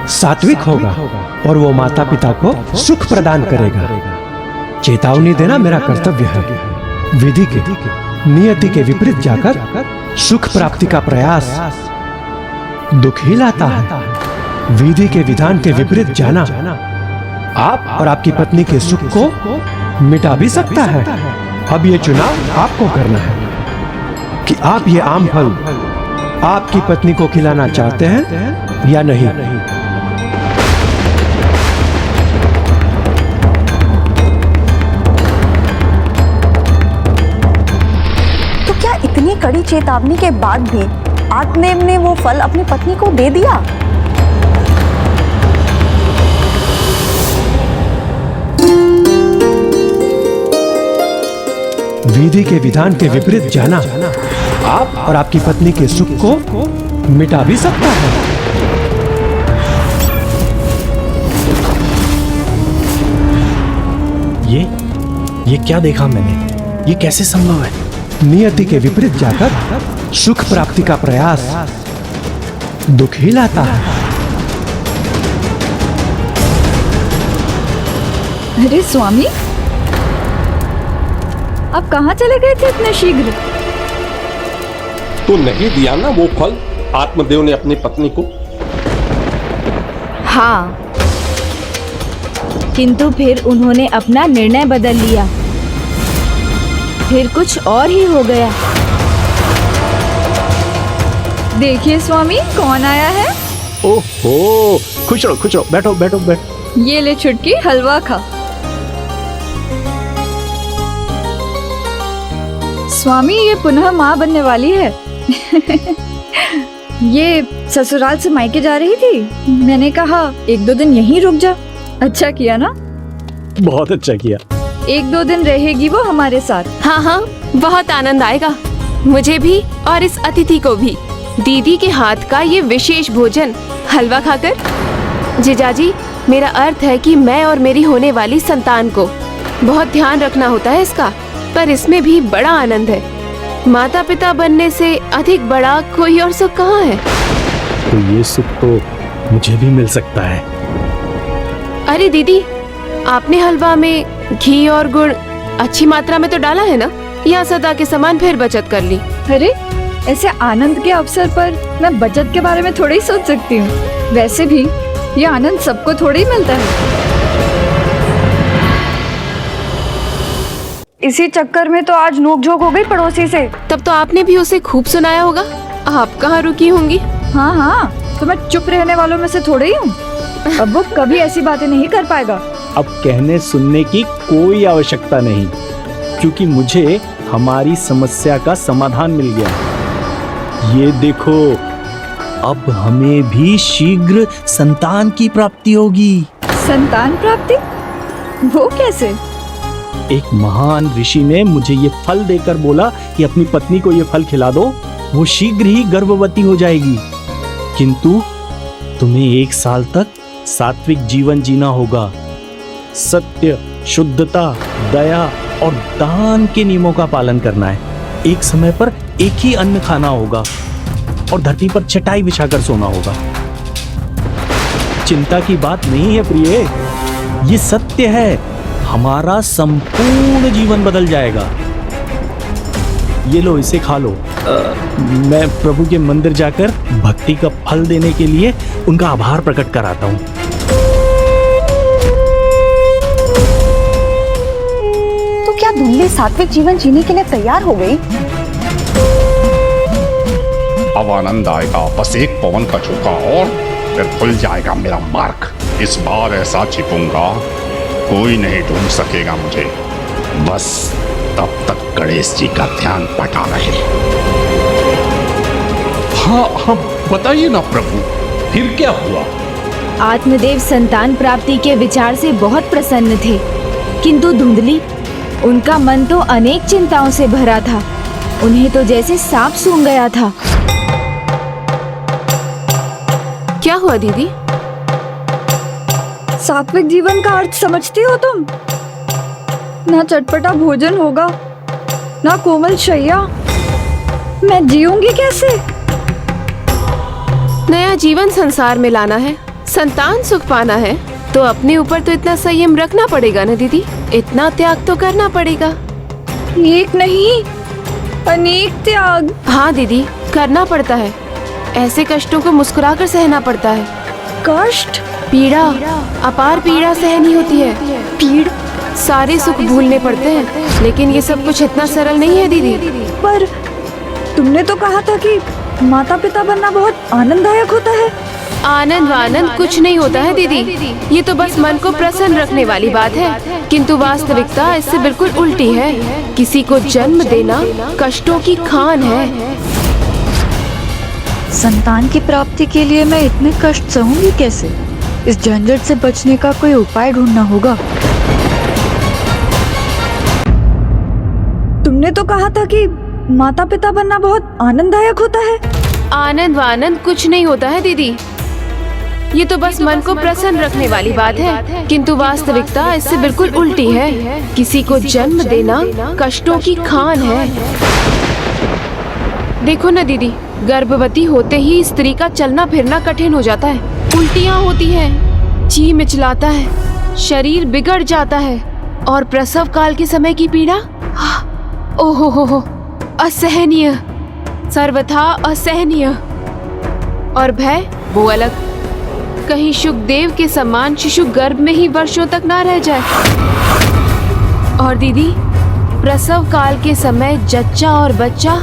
सात्विक होगा और वो माता पिता को सुख प्रदान करेगा। चेतावनी देना मेरा कर्तव्य है। विधि के, नियति के विपरीत जाकर सुख प्राप्ति का प्रयास दुख ही लाता है। विधि के विधान के विपरीत जाना आप और आपकी पत्नी के सुख को मिटा भी सकता है। अब ये चुनाव आपको करना है कि आप ये आम फल आपकी पत्नी को खिलाना चाहते हैं या नहीं? तो क्या इतनी कड़ी चेतावनी के बाद भी आत्मदेव ने वो फल अपनी पत्नी को दे दिया? विधि के विधान के विपरीत जाना आप और आपकी पत्नी के सुख को मिटा भी सकता है। ये क्या देखा मैंने? ये कैसे संभव है? नियति के विपरीत जाकर सुख प्राप्ति का प्रयास दुख ही लाता है। अरे स्वामी, आप कहाँ चले गए थे इतने शीघ्र? तो नहीं दिया ना वो फल आत्मदेव ने अपनी पत्नी को? हाँ, किंतु फिर उन्होंने अपना निर्णय बदल लिया। फिर कुछ और ही हो गया। देखिए स्वामी, कौन आया है? ओहो, खुश रहो, बैठो बैठो बैठो। ये ले छुटकी, हलवा खा। स्वामी, ये पुनः माँ बनने वाली है। ये ससुराल से मायके जा रही थी। मैंने कहा 1-2 दिन यहीं रुक जा। अच्छा किया ना? बहुत अच्छा किया। 1-2 दिन रहेगी वो हमारे साथ। हाँ हाँ, बहुत आनंद आएगा मुझे भी और इस अतिथि को भी। दीदी के हाथ का ये विशेष भोजन हलवा खाकर। जीजाजी, मेरा अर्थ है कि मैं और मेरी होने वाली संतान को बहुत ध्यान रखना होता है इसका, पर इसमें भी बड़ा आनंद है। माता पिता बनने से अधिक बड़ा कोई और सुख कहाँ है? तो ये सुख तो मुझे भी मिल सकता है। अरे दीदी, आपने हलवा में घी और गुड़ अच्छी मात्रा में तो डाला है ना, या सदा के समान फिर बचत कर ली? अरे, ऐसे आनंद के अवसर पर मैं बचत के बारे में थोड़ी सोच सकती हूँ। वैसे भी ये आनंद सबको थोड़ी मिलता है। इसी चक्कर में तो आज नोकझोंक हो गई पड़ोसी से। तब तो आपने भी उसे खूब सुनाया होगा। आप कहाँ रुकी होंगी? हाँ हाँ, तो मैं चुप रहने वालों में से थोड़ी हूँ। अब वो कभी ऐसी बातें नहीं कर पाएगा। अब कहने सुनने की कोई आवश्यकता नहीं, क्योंकि मुझे हमारी समस्या का समाधान मिल गया। ये देखो, अब हमें भी शीघ्र संतान की प्राप्ति होगी। संतान प्राप्ति? वो कैसे? एक महान ऋषि ने मुझे ये फल देकर बोला कि अपनी पत्नी को ये फल खिला दो, वो शीघ्र ही गर्भवती हो जाएगी। किंतु तुम्हें 1 साल तक सात्विक जीवन जीना होगा। सत्य, शुद्धता, दया और दान के नियमों का पालन करना है। एक समय पर एक ही अन्न खाना होगा और धरती पर चटाई बिछाकर सोना होगा। चिंता की बात नहीं है प्रिय, ये सत्य है। हमारा संपूर्ण जीवन बदल जाएगा। ये लो, इसे खा लो। मैं प्रभु के मंदिर जाकर भक्ति का फल देने के लिए उनका आभार प्रकट कराता हूँ। तो क्या धुंधली सात्विक जीवन जीने के लिए तैयार हो गई? अब आनंद आएगा। बस एक पवन का झोंका और फिर खुल जाएगा मेरा मार्ग। इस बार ऐसा छिपूंगा कोई नहीं ढूंढ सकेगा मुझे। बस तब तक गणेश जी का ध्यान बटा रहे। हाँ, बताइए ना प्रभु, फिर क्या हुआ? आत्मदेव संतान प्राप्ति के विचार से बहुत प्रसन्न थे, किंतु धुंधली, उनका मन तो अनेक चिंताओं से भरा था। उन्हें तो जैसे सांप सूंघ गया था। क्या हुआ दीदी? सात्विक जीवन का अर्थ समझती हो तुम? ना चटपटा भोजन होगा, ना कोमल शैया। मैं जीऊंगी कैसे? नया जीवन संसार में लाना है, संतान सुख पाना है, तो अपने ऊपर तो इतना संयम रखना पड़ेगा ना दीदी। इतना त्याग तो करना पड़ेगा। एक नहीं, अनेक त्याग। हाँ दीदी, करना पड़ता है। ऐसे कष्टों को मुस्कुराकर सहना पड़ता है। कष्ट? पीड़ा, अपार पीड़ा सहनी होती है। पीड़ा? सारे सुख भूलने पड़ते हैं, लेकिन ये सब कुछ इतना सरल नहीं है दीदी। तुमने तो कहा था कि माता पिता बनना बहुत आनंददायक होता है। आनंद वानंद कुछ नहीं होता है दीदी, ये तो बस मन को प्रसन्न रखने वाली बात है, किंतु वास्तविकता इससे बिल्कुल उल्टी है। किसी को जन्म देना कष्टों की खान है। संतान की प्राप्ति के लिए मैं इतने कष्ट सहूंगी कैसे? इस झंझट से बचने का कोई उपाय ढूंढना होगा। तुमने तो कहा था कि माता पिता बनना बहुत आनंददायक होता है। आनंद वानंद कुछ नहीं होता है दीदी, ये तो बस मन को प्रसन्न रखने वाली बात है, किंतु वास्तविकता इससे बिल्कुल उल्टी है। किसी को जन्म देना कष्टों की खान है। देखो ना दीदी, गर्भवती होते ही स्त्री का चलना फिरना कठिन हो जाता है, उल्टियाँ होती हैं, जी मिचलाता है, शरीर बिगड़ जाता है, और प्रसव काल के समय की पीड़ा, ओहो हो, असहनीय, सर्वथा असहनीय। और भय वो अलग, कहीं शुकदेव के समान शिशु गर्भ में ही वर्षों तक ना रह जाए। और दीदी, प्रसव काल के समय जच्चा और बच्चा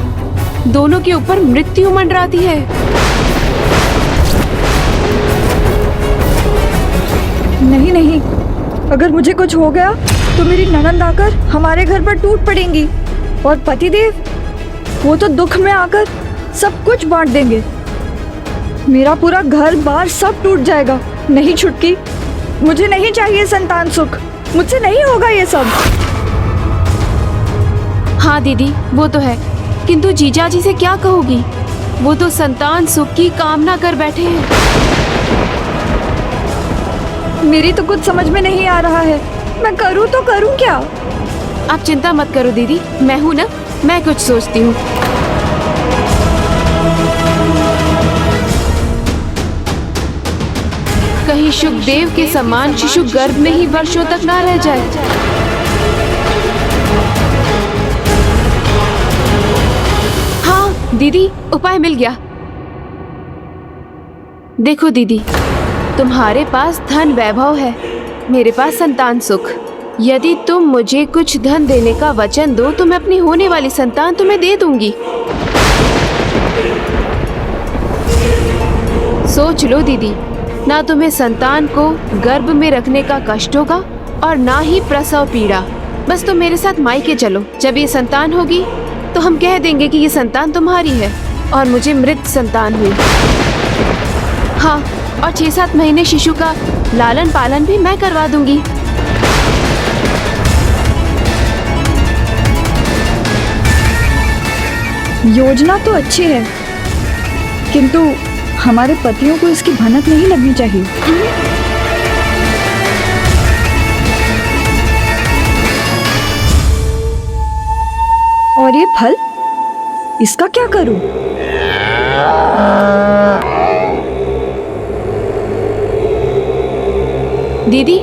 दोनों के ऊपर मृत्यु मंडराती है। नहीं नहीं, अगर मुझे कुछ हो गया तो मेरी ननंद आकर हमारे घर पर टूट पड़ेंगी, और पतिदेव वो तो दुख में आकर सब कुछ बांट देंगे। मेरा पूरा घर बार सब टूट जाएगा। नहीं छुटकी, मुझे नहीं चाहिए संतान सुख, मुझसे नहीं होगा ये सब। हाँ दीदी, वो तो है, किंतु जीजा जी से क्या कहोगी? वो तो संतान सुख की कामना कर बैठे हैं। मेरी तो कुछ समझ में नहीं आ रहा है, मैं करूँ तो करूँ क्या? आप चिंता मत करो दीदी, मैं हूँ ना, मैं कुछ सोचती हूँ। कहीं शुकदेव के समान शिशु गर्भ में ही वर्षों तक ना रह जाए। हाँ दीदी, उपाय मिल गया। देखो दीदी, तुम्हारे पास धन वैभव है, मेरे पास संतान सुख। यदि तुम मुझे कुछ धन देने का वचन दो तो मैं अपनी होने वाली संतान तुम्हें दे दूंगी। सोच लो दीदी, ना तुम्हें संतान को गर्भ में रखने का कष्ट होगा और ना ही प्रसव पीड़ा। बस तुम मेरे साथ मायके चलो, जब ये संतान होगी तो हम कह देंगे कि ये संतान तुम्हारी है और मुझे मृत संतान हुई। हाँ, और 6-7 महीने शिशु का लालन पालन भी मैं करवा दूंगी। योजना तो अच्छी है, किंतु हमारे पतियों को इसकी भनक नहीं लगनी चाहिए। और ये फल, इसका क्या करूं? दीदी,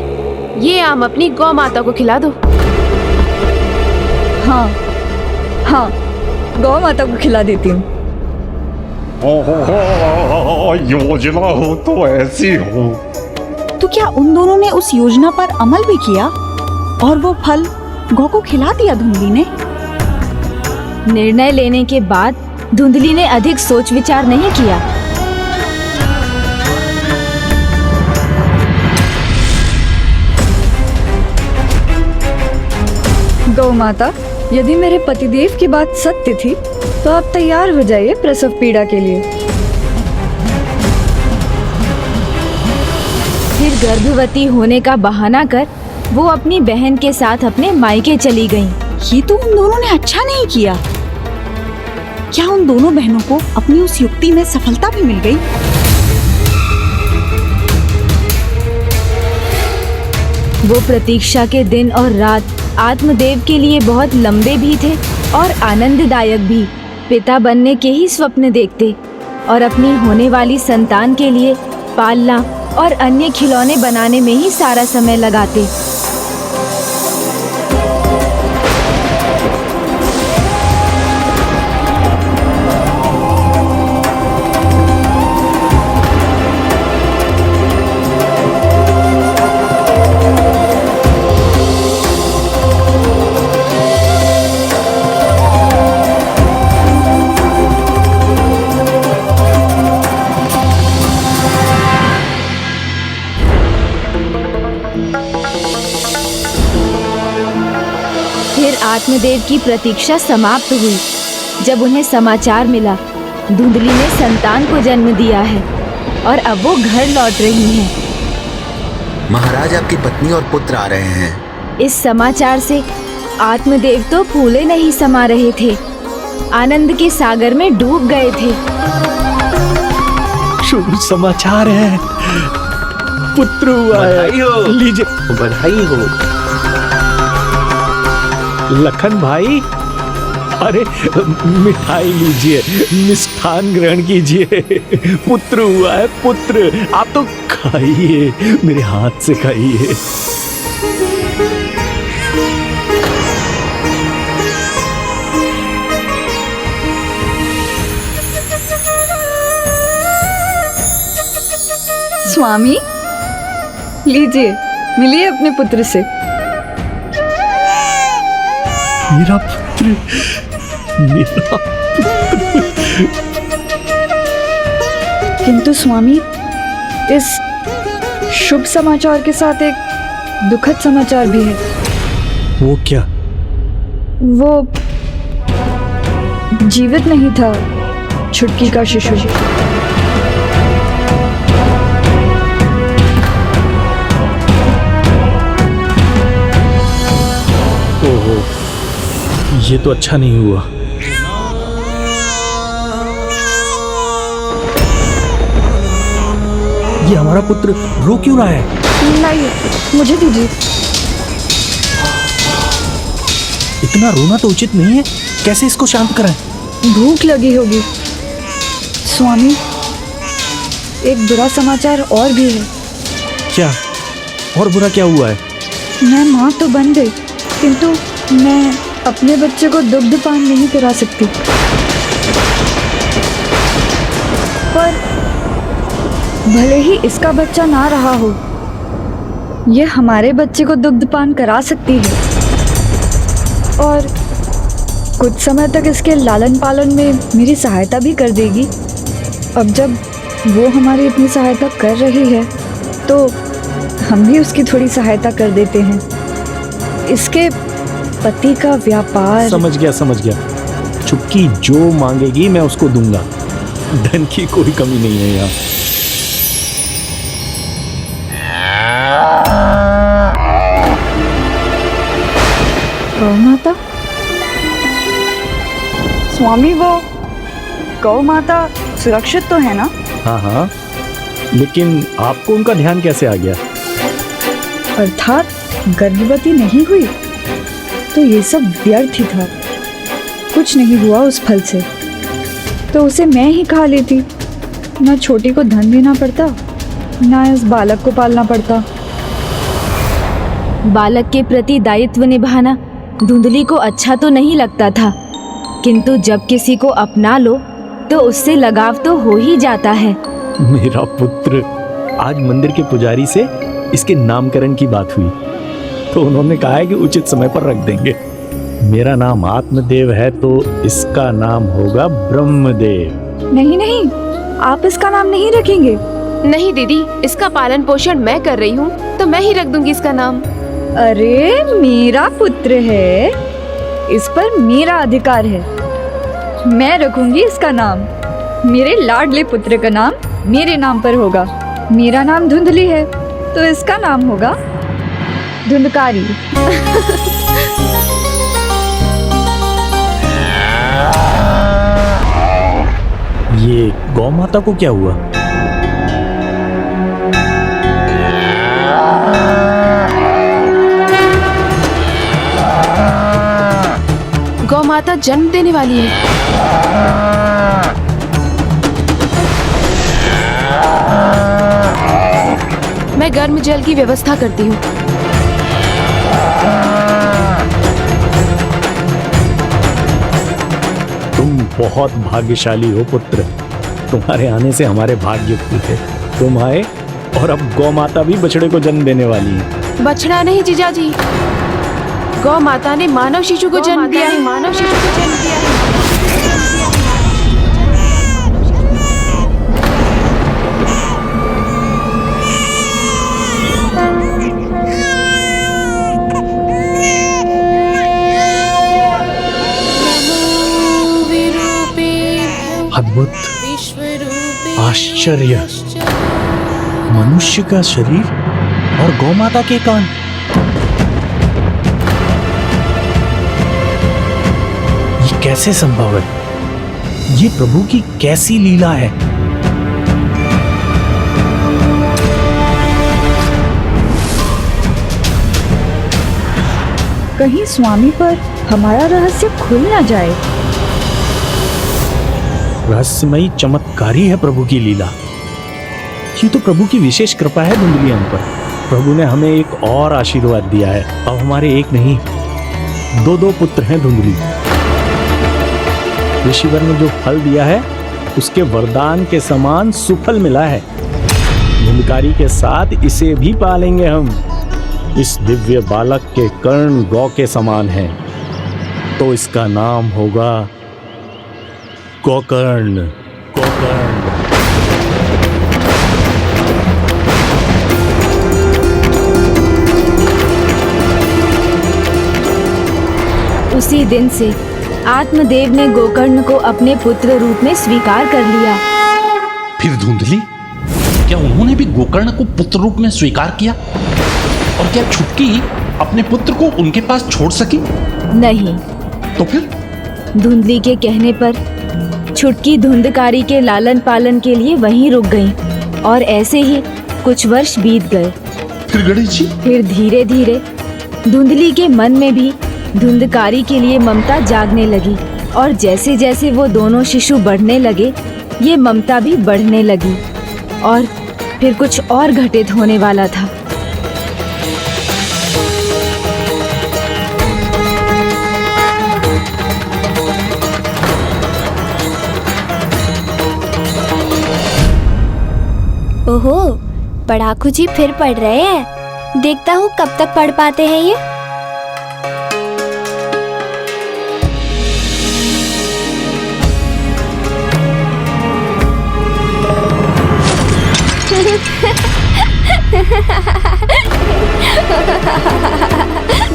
ये आम अपनी गौ माता को खिला दो। हाँ हाँ, गौ माता को खिला देती हूँ। योजना हो तो ऐसी हो। तो क्या उन दोनों ने उस योजना पर अमल भी किया और वो फल गौ को खिला दिया धुंधली ने? निर्णय लेने के बाद धुंधली ने अधिक सोच विचार नहीं किया। गौ माता, यदि मेरे पतिदेव की बात सत्य थी तो आप तैयार हो जाइए प्रसव पीड़ा के लिए। फिर गर्भवती होने का बहाना कर वो अपनी बहन के साथ अपने मायके चली गईं। ये तो उन दोनों ने अच्छा नहीं किया। क्या उन दोनों बहनों को अपनी उस युक्ति में सफलता भी मिल गई? वो प्रतीक्षा के दिन और रात आत्मदेव के लिए बहुत लंबे भी थे और आनंददायक भी। पिता बनने के ही स्वप्न देखते और अपनी होने वाली संतान के लिए पालना और अन्य खिलौने बनाने में ही सारा समय लगाते। आत्मदेव की प्रतीक्षा समाप्त हुई जब उन्हें समाचार मिला धुंधली ने संतान को जन्म दिया है और अब वो घर लौट रही हैं। महाराज, आपकी पत्नी और पुत्र आ रहे हैं। इस समाचार से आत्मदेव तो फूले नहीं समा रहे थे, आनंद के सागर में डूब गए थे। शुभ समाचार है, पुत्र हुआ है। लीजिए, बधाई हो। लखन भाई, अरे मिठाई लीजिए, मिष्ठान ग्रहण कीजिए। पुत्र हुआ है, पुत्र। आप तो खाइए, मेरे हाथ से खाइए। स्वामी, लीजिए, मिलिए अपने पुत्र से। मेरा पुत्र, मेरा पुत्र। किंतु स्वामी, इस शुभ समाचार के साथ एक दुखद समाचार भी है। वो क्या? वो जीवित नहीं था, छुटकी का शिशु। ओहो, ये तो अच्छा नहीं हुआ। ये हमारा पुत्र रो क्यों रहा है? नहीं, मुझे दीजिए। इतना रोना तो उचित नहीं है, कैसे इसको शांत कराएं? भूख लगी होगी। स्वामी, एक बुरा समाचार और भी है। क्या? और बुरा क्या हुआ है? मैं माँ तो बन गई, किंतु मैं अपने बच्चे को दुग्धपान नहीं करा सकती। पर भले ही इसका बच्चा ना रहा हो, ये हमारे बच्चे को दुग्धपान करा सकती है और कुछ समय तक इसके लालन पालन में मेरी सहायता भी कर देगी। अब जब वो हमारी इतनी सहायता कर रही है तो हम भी उसकी थोड़ी सहायता कर देते हैं। इसके पति का व्यापार। समझ गया। छुटकी जो मांगेगी मैं उसको दूंगा, धन की कोई कमी नहीं है यहाँ। गौ माता? स्वामी, वो गौ माता सुरक्षित तो है ना? हाँ, लेकिन आपको उनका ध्यान कैसे आ गया? अर्थात गर्भवती नहीं हुई तो ये सब व्यर्थ ही था। कुछ नहीं हुआ उस फल से, तो उसे मैं ही खा लेती। ना छोटी को धन देना पड़ता, ना इस बालक को पालना पड़ता। बालक के प्रति दायित्व निभाना धुंधली को अच्छा तो नहीं लगता था, किंतु जब किसी को अपना लो तो उससे लगाव तो हो ही जाता है। मेरा पुत्र, आज मंदिर के पुजारी से इसके नामकरण की बात हुई तो उन्होंने कहा है कि उचित समय पर रख देंगे। मेरा नाम आत्मदेव है तो इसका नाम होगा ब्रह्मदेव। नहीं, आप इसका नाम नहीं रखेंगे। नहीं दीदी, इसका पालन पोषण मैं कर रही हूँ तो मैं ही रख दूंगी इसका नाम। अरे, मेरा पुत्र है, इस पर मेरा अधिकार है। मैं रखूंगी इसका नाम। मेरे लाडले पुत्र का नाम मेरे नाम पर होगा। मेरा नाम धुंधली है तो इसका नाम होगा धुंधकारी। ये गौ माता को क्या हुआ? गौ माता जन्म देने वाली है। मैं गर्म जल की व्यवस्था करती हूँ। तुम बहुत भाग्यशाली हो पुत्र, तुम्हारे आने से हमारे भाग्य खुले। तुम आए और अब गौ माता भी बछड़े को जन्म देने वाली है। बछड़ा नहीं जीजाजी, गौ माता ने मानव शिशु को जन्म दिया है। मानव शिशु को जन्म दिया है। अद्भुत, आश्चर्य, मनुष्य का शरीर और गौमाता के कान। ये कैसे संभव है? ये प्रभु की कैसी लीला है? कहीं स्वामी पर हमारा रहस्य खुल ना जाए। रहस्यमयी चमत्कारी है प्रभु की लीला। ये तो प्रभु की विशेष कृपा है धुंधली हम पर। प्रभु ने हमें एक और आशीर्वाद दिया है। अब हमारे एक नहीं, दो पुत्र हैं धुंधली। ऋषिवर ने जो फल दिया है उसके वरदान के समान सुफल मिला है। धुंधकारी के साथ इसे भी पालेंगे हम। इस दिव्य बालक के कर्ण गौ के समान हैं, तो इसका नाम होगा गोकर्ण। गोकर्ण। उसी दिन से आत्मदेव ने गोकर्ण को अपने पुत्र रूप में स्वीकार कर लिया। फिर धुंधली, क्या उन्होंने भी गोकर्ण को पुत्र रूप में स्वीकार किया? और क्या छुटकी अपने पुत्र को उनके पास छोड़ सकी? नहीं। तो फिर धुंधली के कहने पर छुटकी धुंधकारी के लालन पालन के लिए वहीं रुक गई और ऐसे ही कुछ वर्ष बीत गए। फिर गणेश जी? फिर धीरे धीरे धुंधली के मन में भी धुंधकारी के लिए ममता जागने लगी और जैसे जैसे वो दोनों शिशु बढ़ने लगे, ये ममता भी बढ़ने लगी और फिर कुछ और घटित होने वाला था। ओहो, पढ़ाकू जी फिर पढ़ रहे हैं। देखता हूँ कब तक पढ़ पाते हैं ये।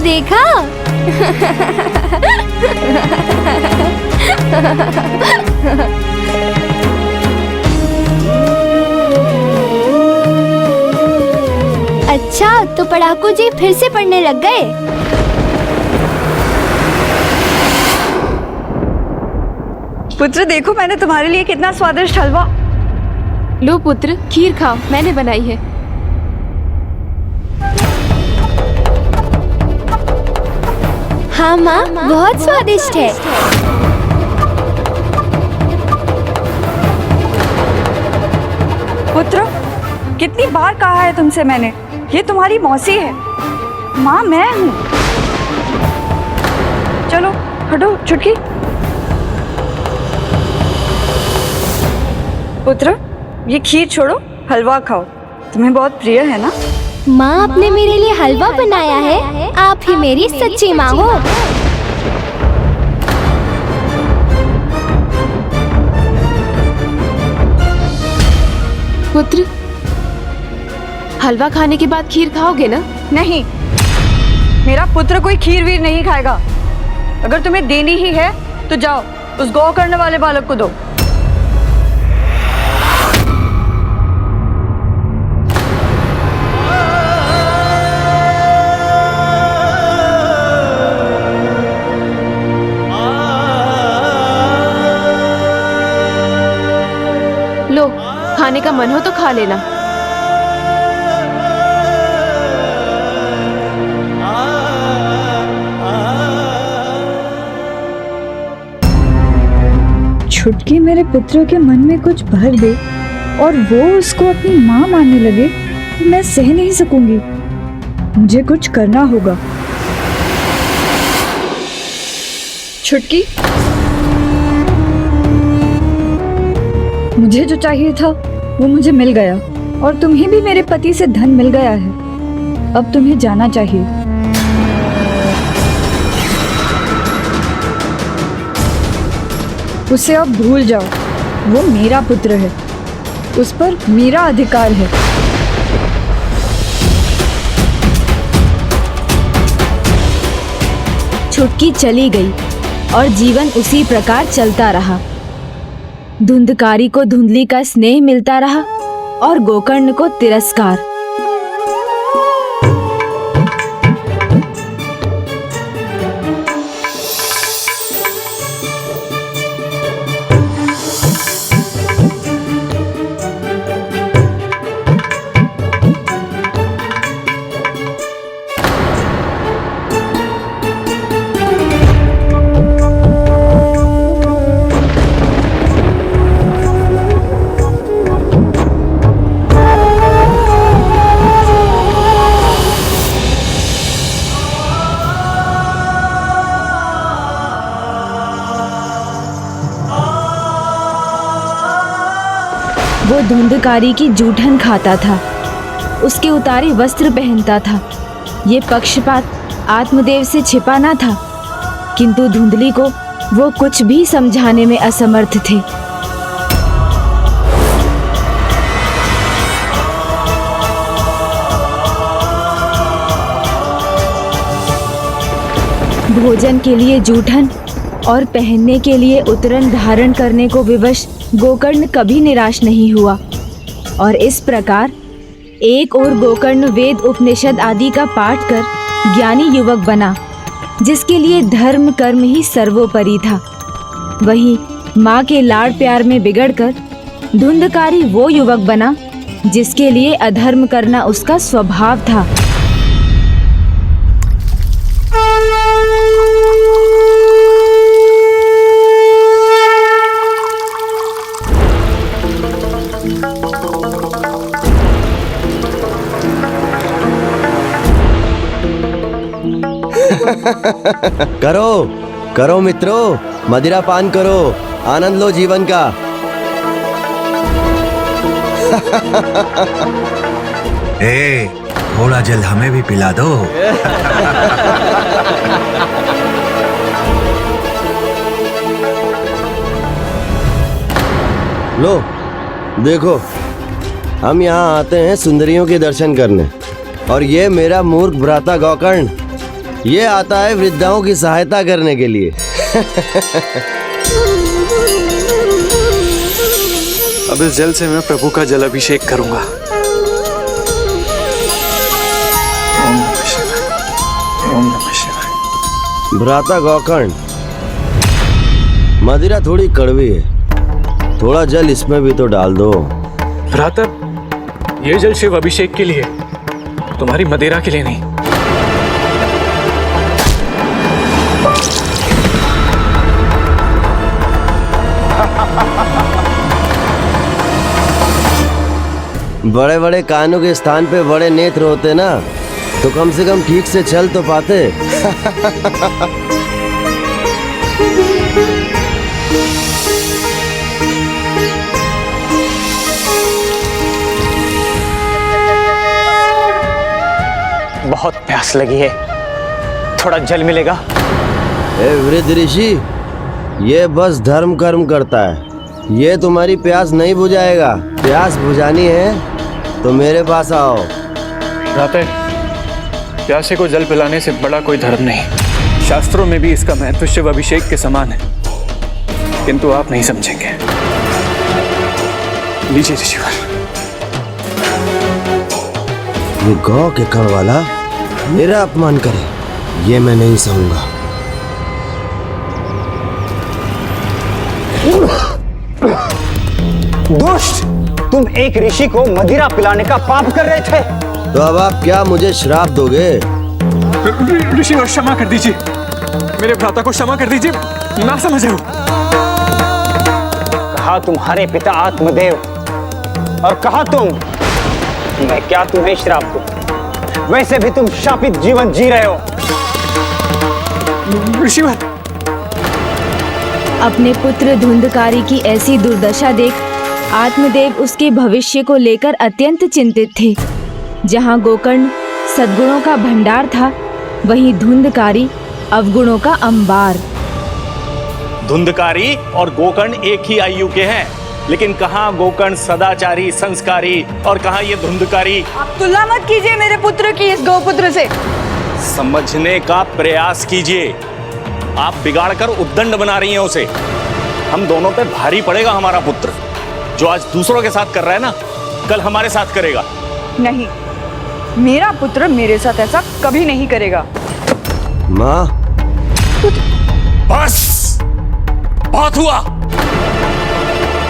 देखा? अच्छा, तो पढ़ाकू जी फिर से पढ़ने लग गए। पुत्र देखो, मैंने तुम्हारे लिए कितना स्वादिष्ट हलवा। लो पुत्र, खीर खाओ, मैंने बनाई है। हाँ माँ, बहुत स्वादिष्ट है। पुत्र, कितनी बार कहा है तुमसे मैंने, ये तुम्हारी मौसी है। माँ मैं हूँ। चलो हटो छुटकी। पुत्र, ये खीर छोड़ो, हलवा खाओ, तुम्हें बहुत प्रिय है ना। माँ आपने मेरे लिए हलवा बनाया है। आप ही मेरी सच्ची माँ हो। पुत्र, हलवा खाने के बाद खीर खाओगे ना? नहीं, मेरा पुत्र कोई खीर वीर नहीं खाएगा। अगर तुम्हें देनी ही है तो जाओ उस गोकर्ण वाले बालक को दो। लो, खाने का मन हो तो खा लेना। छुटकी मेरे पुत्र के मन में कुछ भर दे और वो उसको अपनी माँ मानने लगे, मैं सह नहीं सकूंगी। मुझे कुछ करना होगा। छुटकी, मुझे जो चाहिए था वो मुझे मिल गया और तुम्हें भी मेरे पति से धन मिल गया है। अब तुम्हें जाना चाहिए। उसे अब भूल जाओ। वो मेरा पुत्र है, उस पर मेरा अधिकार है। छुटकी चली गई और जीवन उसी प्रकार चलता रहा। धुंधकारी को धुंधली का स्नेह मिलता रहा और गोकर्ण को तिरस्कार। वो धुंधकारी की जूठन खाता था, उसके उतारे वस्त्र पहनता था। ये पक्षपात आत्मदेव से छिपा ना था, किंतु धुंधली को वो कुछ भी समझाने में असमर्थ थे। भोजन के लिए जूठन और पहनने के लिए उतरन धारण करने को विवश गोकर्ण कभी निराश नहीं हुआ और इस प्रकार एक और गोकर्ण वेद उपनिषद आदि का पाठ कर ज्ञानी युवक बना, जिसके लिए धर्म कर्म ही सर्वोपरि था। वहीं माँ के लाड़ प्यार में बिगड़कर धुंधकारी वो युवक बना जिसके लिए अधर्म करना उसका स्वभाव था। करो करो मित्रों, मदिरा पान करो, आनंद लो जीवन का। ए, थोड़ा जल हमें भी पिला दो। लो देखो, हम यहाँ आते हैं सुंदरियों के दर्शन करने, और ये मेरा मूर्ख भ्राता गोकर्ण, ये आता है वृद्धाओं की सहायता करने के लिए। अब इस जल से मैं प्रभु का जल अभिषेक करूंगा। ओम नमः शिवाय, ओम नमः शिवाय। भ्राता गोकर्ण, मदिरा थोड़ी कड़वी है, थोड़ा जल इसमें भी तो डाल दो। भ्राता, ये जल शिव अभिषेक के लिए, तुम्हारी मदिरा के लिए नहीं। बड़े बड़े कानों के स्थान पे बड़े नेत्र होते ना, तो कम से कम ठीक से चल तो पाते। बहुत प्यास लगी है, थोड़ा जल मिलेगा? ए वृद्ध ऋषि, ये बस धर्म कर्म करता है, ये तुम्हारी प्यास नहीं बुझाएगा। प्यास बुझानी है तो मेरे पास आओ। भ्राता, प्यासे को जल पिलाने से बड़ा कोई धर्म नहीं। शास्त्रों में भी इसका महत्व शिव अभिषेक के समान है, किंतु आप नहीं समझेंगे। लीजिए ऋषिवर। ये गौ के कण वाला मेरा अपमान करे, ये मैं नहीं सहूंगा। दुष्ट, तुम एक ऋषि को मदिरा पिलाने का पाप कर रहे थे। तो अब आप क्या मुझे श्राप दोगे? ऋषिवर क्षमा कर दीजिए, मेरे भ्राता को क्षमा कर दीजिए, ना समझे हो। कहा तुम्हारे पिता आत्मदेव, और कहा तुम, मैं क्या तुम्हें श्राप दूं? वैसे भी तुम शापित जीवन जी रहे हो। ऋषिवर, अपने पुत्र धुंधकारी की ऐसी दुर्दशा देख आत्मदेव उसके भविष्य को लेकर अत्यंत चिंतित थे। जहाँ गोकर्ण सद्गुणों का भंडार था, वहीं धुंधकारी अवगुणों का अंबार। धुंधकारी और गोकर्ण एक ही आयु के हैं, लेकिन कहाँ गोकर्ण सदाचारी संस्कारी और कहाँ ये धुंधकारी। आप तुलना मत कीजिए मेरे पुत्र की इस गौपुत्र से। समझने का प्रयास कीजिए, आप बिगाड़ कर उद्दंड बना रही हैं उसे। हम दोनों पे भारी पड़ेगा हमारा पुत्र। जो आज दूसरों के साथ कर रहा है ना, कल हमारे साथ करेगा। नहीं, मेरा पुत्र मेरे साथ ऐसा कभी नहीं करेगा। माँ, बस बहुत हुआ।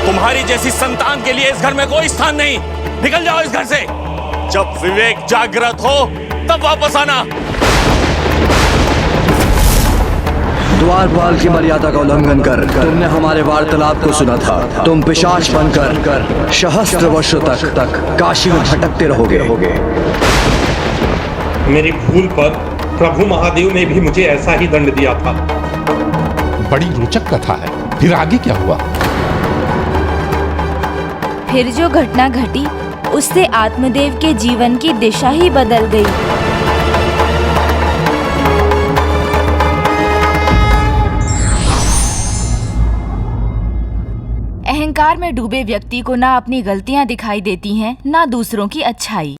तुम्हारी जैसी संतान के लिए इस घर में कोई स्थान नहीं। निकल जाओ इस घर से। जब विवेक जागृत हो तब वापस आना। द्वारपाल की मर्यादा का उल्लंघन कर तुमने हमारे वार्तालाप को सुना था। तुम पिशाच बनकर सहस्त्र वर्षों तक काशी में भटकते रहोगे। मेरी भूल पर प्रभु महादेव ने भी मुझे ऐसा ही दंड दिया था। बड़ी रोचक कथा है। फिर आगे क्या हुआ? फिर जो घटना घटी उससे आत्मदेव के जीवन की दिशा ही बदल गई। अहंकार में डूबे व्यक्ति को ना अपनी गलतियां दिखाई देती हैं, ना दूसरों की अच्छाई।